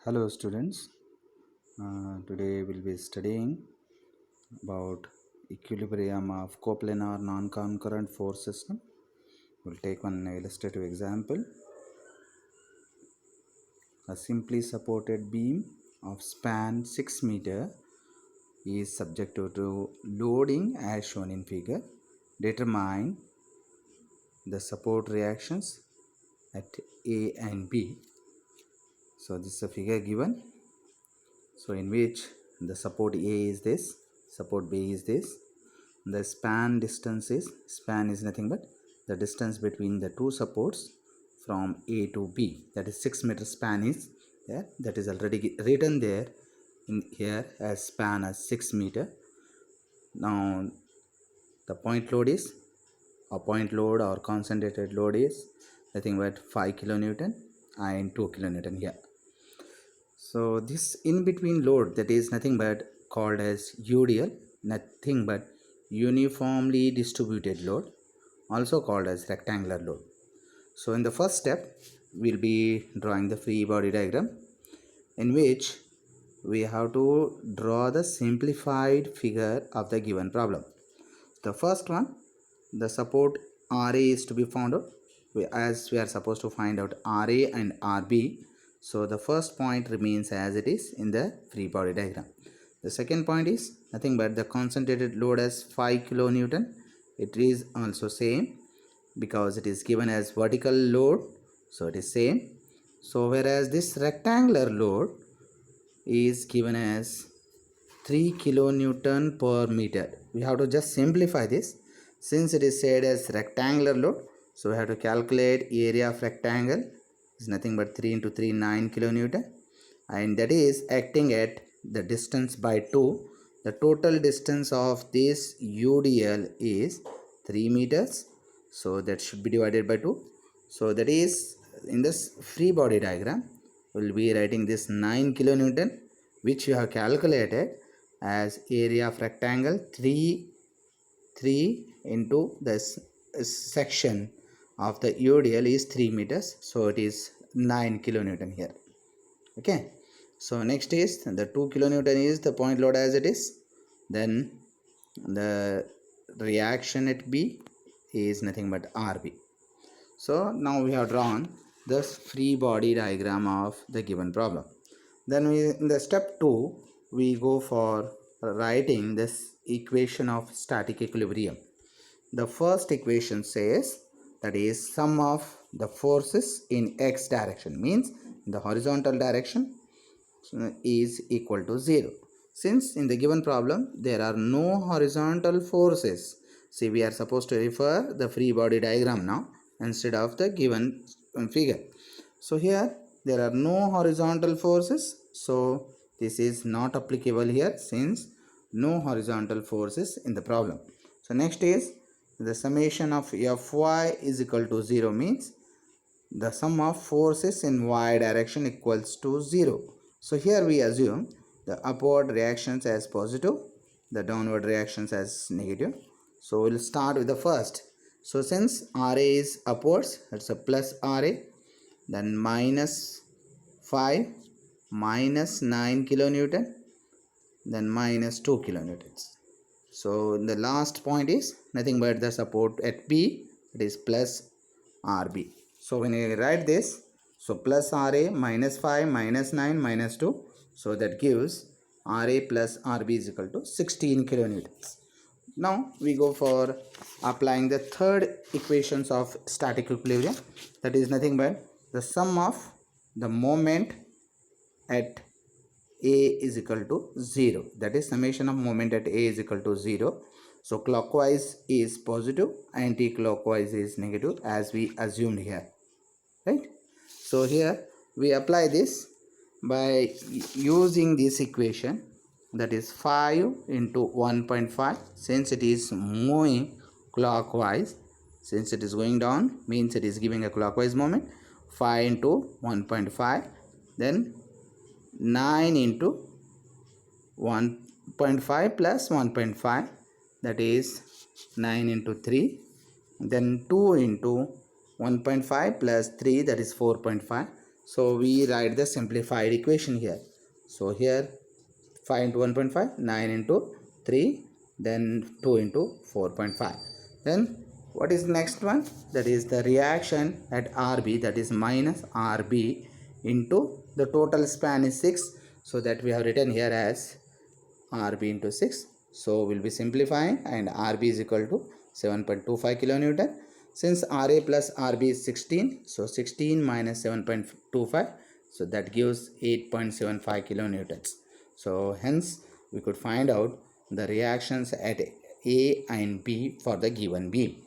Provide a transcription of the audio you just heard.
Hello students, today we'll be studying about equilibrium of coplanar non-concurrent force system. We'll take one illustrative example. A simply supported beam of span 6 meter is subjected to loading as shown in figure. Determine the support reactions at A and B. So this is a figure given. So in which the support A is this, support B is this. The span is nothing but the distance between the two supports from A to B. That is 6 meter span is there. That is already written there in here as span as 6 meter. Now the point load is or concentrated load is nothing but 5 kilonewton and 2 kilonewton here. So this in between load, that is nothing but called as UDL, nothing but uniformly distributed load, also called as rectangular load. So in the first step we'll be drawing the free body diagram, in which we have to draw the simplified figure of the given problem. The first one, the support RA is to be found out, as we are supposed to find out RA and RB. So the first point remains as it is in the free body diagram. The second point is nothing but the concentrated load as 5 kilonewton. It is also same because it is given as vertical load, so it is same. So whereas this rectangular load is given as 3 kilonewton per meter. We have to just simplify this since it is said as rectangular load. So we have to calculate area of rectangle is nothing but 3 into 3 9 kilonewton, and that is acting at the distance by 2. The total distance of this UDL is 3 meters, so that should be divided by 2. So that is in this free body diagram we will be writing this 9 kilonewton, which you have calculated as area of rectangle 3 into this section of the UDL is 3 meters, so it is 9 kilonewton here. Okay, so next is the 2 kilonewton is the point load as it is. Then the reaction at B is nothing but RB. So now we have drawn this free body diagram of the given problem. Then in the step 2 we go for writing this equation of static equilibrium. The first equation says that is sum of the forces in x direction, means in the horizontal direction, is equal to 0. Since in the given problem there are no horizontal forces, see we are supposed to refer the free body diagram now instead of the given figure. So here there are no horizontal forces, so this is not applicable here since no horizontal forces in the problem. So next is the summation of Fy is equal to 0, means the sum of forces in y direction equals to 0. So here we assume the upward reactions as positive, the downward reactions as negative. So we'll start with the first. So since RA is upwards, it's a plus RA, then minus 5 minus 9 kilonewton, then minus 2 kilonewtons. So the last point is nothing but the support at B, it is plus RB. So when I write this, so plus RA minus 5 minus 9 minus 2, so that gives RA plus RB is equal to 16 kilonewtons. Now we go for applying the third equations of static equilibrium, that is nothing but the sum of the moment at A is equal to 0, that is summation of moment at A is equal to 0. So clockwise is positive, anti-clockwise is negative, as we assumed here, right? So here we apply this by using this equation, that is 5 into 1.5, since it is moving clockwise, since it is going down means it is giving a clockwise moment. 5 into 1.5, then 9 into 1.5 plus 1.5, that is 9 into 3, then 2 into 1.5 plus 3, that is 4.5. So we write the simplified equation here. So here 5 into 1.5, 9 into 3, then 2 into 4.5. Then what is the next one? That is the reaction at RB, that is minus RB into the total span is 6. So that we have written here as RB into 6. So we'll be simplifying, and RB is equal to 7.25 kilonewton. Since RA plus RB is 16, so 16 minus 7.25, so that gives 8.75 kilonewtons. So hence we could find out the reactions at A and B for the given beam.